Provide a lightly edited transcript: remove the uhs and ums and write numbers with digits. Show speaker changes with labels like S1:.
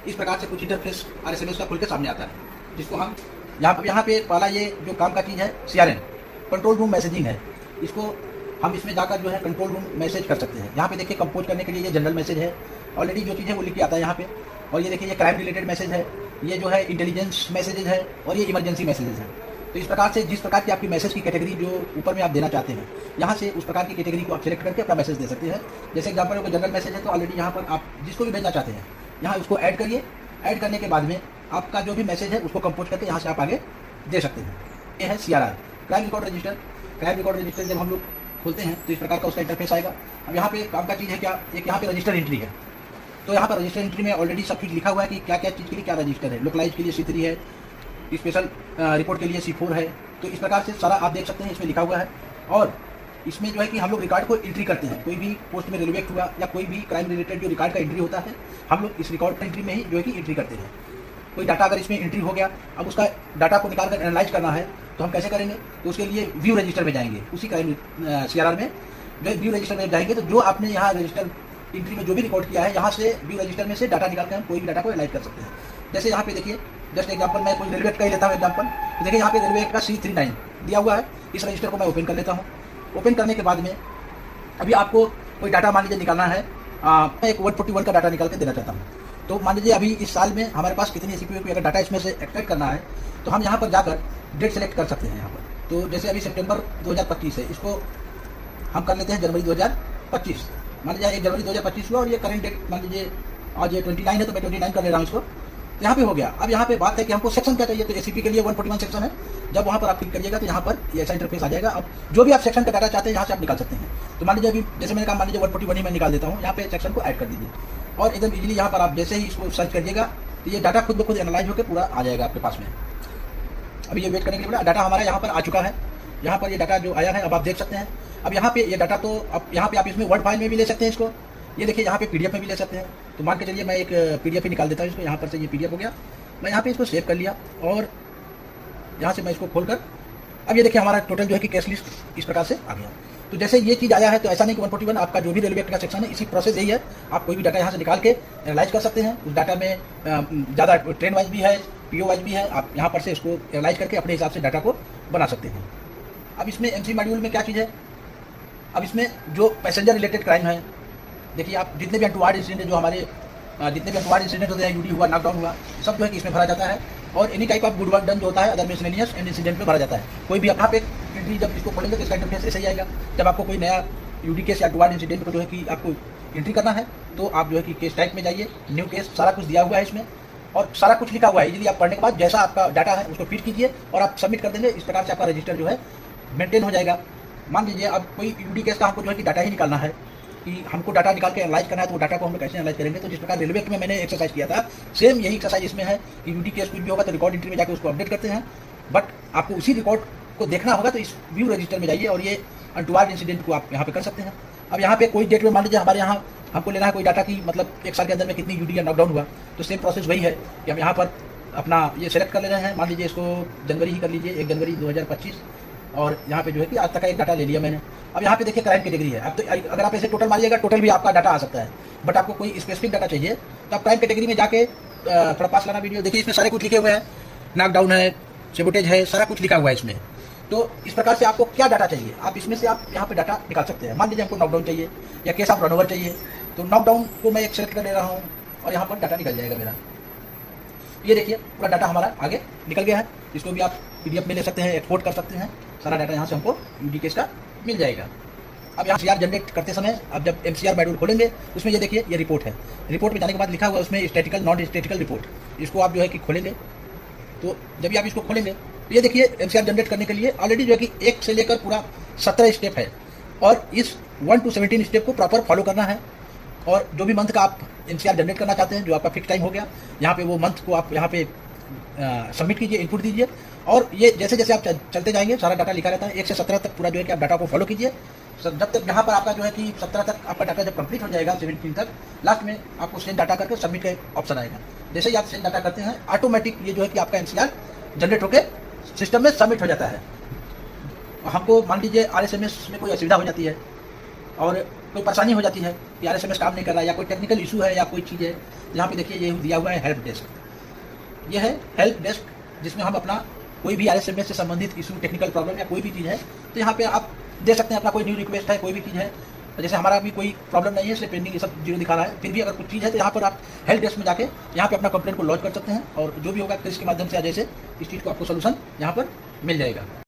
S1: इस प्रकार से कुछ इंटरफेस RSMS का खुल के सामने आता है, जिसको हम यहाँ पे पहला ये जो काम का चीज़ है CRM कंट्रोल रूम मैसेजिंग है। इसको हम इसमें जाकर जो है कंट्रोल रूम मैसेज कर सकते हैं। यहाँ पे देखिए कंपोज करने के लिए ये जनरल मैसेज है, ऑलरेडी जो चीज़ है वो लिख के आता है यहाँ पे। और ये देखिए ये क्राइम रिलेटेड मैसेज है, ये जो है इंटेलिजेंस मैसेजेस है, और ये इमरजेंसी मैसेजेस है। तो इस प्रकार से जिस प्रकार की आपकी मैसेज की कैटेगरी जो ऊपर में आप देना चाहते हैं, यहाँ से उस प्रकार की कैटेगरी को आप सिलेक्ट करके अपना मैसेज दे सकते हैं। जैसे एग्जाम्पल अगर जनरल मैसेज है तो ऑलरेडी यहाँ पर आप जिसको भी भेजना चाहते हैं यहाँ उसको ऐड करिए। ऐड करने के बाद में आपका जो भी मैसेज है उसको कंपोज करके यहाँ से आप आगे दे सकते हैं। ये है CRR crime record register. Crime record register जब हम लोग खोलते हैं तो इस प्रकार का उसका इंटरफेस आएगा। अब यहाँ पे काम का चीज़ है क्या, एक यहाँ पे रजिस्टर एंट्री है। तो यहाँ पर रजिस्टर एंट्री में ऑलरेडी सब कुछ लिखा हुआ है कि क्या क्या चीज़ के लिए क्या रजिस्टर है। लोकलाइज के लिए C3 है, स्पेशल रिपोर्ट के लिए C4 है। तो इस प्रकार से सारा आप देख सकते हैं इसमें लिखा हुआ है। और इसमें जो है कि हम लोग रिकॉर्ड को एंट्री करते हैं, कोई भी पोस्ट में रेलवे हुआ या कोई भी क्राइम रिलेटेड जो रिकॉर्ड का एंट्री होता है, हम लोग इस रिकॉर्ड एंट्री में ही जो है कि एंट्री करते हैं। कोई डाटा अगर इसमें एंट्री हो गया, अब उसका डाटा को निकाल कर एनालाइज करना है तो हम कैसे करेंगे, तो उसके लिए व्यू रजिस्टर में जाएंगे। उसी क्राइम CRR में जो व्यू रजिस्टर में जाएंगे तो जो आपने यहाँ रजिस्टर एंट्री में जो भी रिकॉर्ड किया है, यहाँ से व्यू रजिस्टर में से डाटा निकाल कर हम कोई भी डाटा को एनालाइज कर सकते हैं। जैसे यहाँ पे देखिए जस्ट एग्जांपल मैं कोई रेलवे का ही लेता हूँ एग्जांपल। तो देखिए यहाँ पे रेलवे का C39 दिया हुआ है। इस रजिस्टर को मैं ओपन कर लेता हूँ। ओपन करने के बाद में अभी आपको कोई डाटा मान लीजिए निकालना है, मैं एक 141 का डाटा निकाल के देना चाहता हूँ। तो मान लीजिए अभी इस साल में हमारे पास कितनी CPU की अगर डाटा इसमें से एक्सट्रैक्ट करना है तो हम यहाँ पर जाकर डेट सेलेक्ट कर सकते हैं यहाँ पर। तो जैसे अभी सितंबर 2025 है, इसको हम कर लेते हैं जनवरी 2025। मान लीजिए 1 जनवरी 2025 हुआ और ये करंट डेट मान लीजिए आज ये 29 है तो मैं 29 कर ले रहा हूँ इसको। तो यहाँ पे हो गया। अब यहाँ पे बात है कि हमको सेक्शन क्या चाहिए, तो ACP के लिए 141 सेक्शन है। जब वहाँ पर आप क्लिक करिएगा तो यहाँ पर ये ऐसा इंटरफेस आ जाएगा। अब जो भी आप सेक्शन का डाटा चाहते हैं यहाँ से आप निकाल सकते हैं। तो मान लीजिए अभी जैसे मैंने कहा मान लीजिए 141 ही मैं निकाल देता हूँ, यहाँ पे सेक्शन को ऐड कर दीजिए और एकदम इजीली यहाँ पर आप जैसे ही इसको सर्च करिएगा तो ये डाटा खुद ब खुद एनालाइज होकर पूरा आ जाएगा आपके पास में। अभी ये वेट करने के लिए बोला, डाटा हमारा यहाँ पर आ चुका है। यहाँ पर ये डाटा जो आया है अब आप देख सकते हैं। अब यहाँ पे ये डाटा तो अब यहाँ पे आप इसमें वर्ड फाइल में भी ले सकते हैं इसको। ये देखिए यहाँ पे PDF में भी ले सकते हैं। तो मान के चलिए मैं एक PDF ही निकाल देता हूँ इसको। यहाँ पर से ये PDF हो गया, मैं यहाँ पे इसको सेव कर लिया और यहाँ से मैं इसको खोलकर अब ये देखिए हमारा टोटल जो है कि कैश लिस्ट इस प्रकार से आ गया। तो जैसे ये चीज़ आया है तो ऐसा नहीं कि 141 आपका जो भी रेलवे एक्ट का सेक्शन है, इसी प्रोसेस यही है। आप कोई भी डाटा यहाँ से निकाल के एनालाइज कर सकते हैं। उस डाटा में ज़्यादा ट्रेन वाइज भी है, PO वाइज भी है। आप यहाँ पर से इसको एनालाइज करके अपने हिसाब से डाटा को बना सकते हैं। अब इसमें MC मॉड्यूल में क्या चीज़ है, अब इसमें जो पैसेंजर रिलेटेड क्राइम है, देखिए आप जितने भी अनटुवर्ड इंसिडेंट जो हमारे जितने भी अनटुवर्ड इंसिडेंट होते हैं, UD हुआ, नॉकडाउन हुआ, सब जो है कि इसमें भरा जाता है। और any type of good work done जो होता है अदर मिसलेनियस एंड इंसिडेंट में भरा जाता है। कोई भी आप एक एंट्री जब इसको खोलेंगे तो इसका इंटरफेस ऐसे ही आएगा। जब आपको कोई नया UD केस या अनटुवर्ड इंसिडेंट को जो है कि आपको एंट्री करना है तो आप जो है कि केस टाइप में जाइए, न्यू केस, सारा कुछ दिया हुआ है इसमें और सारा कुछ लिखा हुआ है। इजीली आप पढ़ने के बाद जैसा आपका डाटा है उसको फीड कीजिए और आप सबमिट कर देंगे। इस प्रकार से आपका रजिस्टर जो है मेंटेन हो जाएगा। मान लीजिए अब कोई UD केस का हमको जो है कि डाटा ही निकालना है, कि हमको डाटा निकाल के एनालाइज करना है, तो वो डाटा को हम लोग कैसे एनालाइज करेंगे। तो जिस प्रकार रेलवे में मैंने एक्सरसाइज किया था, सेम यही एक्सरसाइज इसमें है कि UD केस कुछ भी होगा तो रिकॉर्ड एंट्री में जाकर उसको अपडेट करते हैं। बट आपको उसी रिकॉर्ड को देखना होगा तो इस व्यू रजिस्टर में जाइए और ये अनटुवर्ड इंसिडेंट को आप यहाँ पे कर सकते हैं। अब यहाँ पे कोई डेट में मान लीजिए हमारे यहाँ हमको लेना है कोई डाटा की मतलब 1 साल के अंदर में कितनी UD या नॉकडाउन हुआ, तो सेम प्रोसेस वही है कि हम यहाँ पर अपना ये सेलेक्ट कर ले रहे हैं। मान लीजिए इसको जनवरी ही कर लीजिए, 1 जनवरी 2025 और यहाँ पे जो है कि आज तक का एक डाटा ले लिया मैंने। अब यहाँ पे देखिए क्राइम कैटेगरी है। अब तो अगर आप ऐसे टोटल मारिएगा टोटल भी आपका डाटा आ सकता है, बट आपको कोई स्पेसिफिक डाटा चाहिए तो आप क्राइम कैटेगरी में जाके थोड़ा पास लाना वीडियो देखिए, इसमें सारे कुछ लिखे हुए हैं, नॉकडाउन है, सेबोटेज है, सारा कुछ लिखा हुआ है इसमें। तो इस प्रकार से आपको क्या डाटा चाहिए आप इसमें से आप यहाँ पे डाटा निकाल सकते हैं। मान लीजिए हमको नॉकडाउन चाहिए या केस ऑफ रनओवर चाहिए, तो नॉकडाउन को मैं एक सेलेक्ट कर ले रहा हूँ और यहाँ पर डाटा निकल जाएगा मेरा। ये देखिए पूरा डाटा हमारा आगे निकल गया है। इसको भी आप PDF में ले सकते हैं, एक्सपोर्ट कर सकते हैं। सारा डाटा यहाँ से हमको UD केस का मिल जाएगा। अब यहाँ MCR जनरेट करते समय अब जब MCR मॉड्यूल खोलेंगे उसमें ये देखिए ये रिपोर्ट है। रिपोर्ट में जाने के बाद लिखा हुआ है उसमें स्टैटिकल नॉन स्टैटिकल रिपोर्ट। इसको आप जो है कि खोलेंगे तो जब भी आप इसको खोलेंगे तो ये देखिए MCR जनरेट करने के लिए ऑलरेडी जो है कि 1 से लेकर पूरा 17 स्टेप है और इस 1 to 17 स्टेप को प्रॉपर फॉलो करना है। और जो भी मंथ का आप MCR जनरेट करना चाहते हैं, जो आपका फिक्स टाइम हो गया, यहाँ पे वो मंथ को आप यहाँ पे सबमिट कीजिए, इनपुट दीजिए। और ये जैसे जैसे आप चलते जाएंगे सारा डाटा लिखा रहता है। 1 से 17 तक पूरा जो है कि आप डाटा को फॉलो कीजिए। जब तक यहाँ पर आपका जो है कि 17 तक आपका डाटा जब कंप्लीट हो जाएगा, 17 तक लास्ट में आपको सेंड डाटा करके सबमिट का ऑप्शन आएगा। जैसे ही आप सेंड डाटा करते हैं ऑटोमेटिक ये जो है कि आपका MCR जनरेट होकर सिस्टम में सबमिट हो जाता है। हमको मान लीजिए RSMS में कोई असुविधा हो जाती है और कोई परेशानी हो जाती है कि RSMS काम नहीं कर रहा है या कोई टेक्निकल इशू है या कोई चीज़ है, यहाँ पे देखिए ये दिया हुआ है हेल्प डेस्क। ये है हेल्प डेस्क, जिसमें हम अपना कोई भी RSMS से संबंधित इशू, टेक्निकल प्रॉब्लम या कोई भी चीज़ है तो यहाँ पे आप दे सकते हैं। अपना कोई न्यू रिक्वेस्ट है, कोई भी चीज़ है, जैसे हमारा अभी कोई प्रॉब्लम नहीं है इसलिए पेंडिंग ये सब जीरो दिखा रहा है, फिर भी अगर कुछ चीज़ है तो यहाँ पर आप हेल्प डेस्क में जाके यहाँ पे अपना कंप्लेंट को लॉन्च कर सकते हैं और जो भी होगा इसके माध्यम से जैसे इस चीज़ को आपको सोल्यूशन यहाँ पर मिल जाएगा।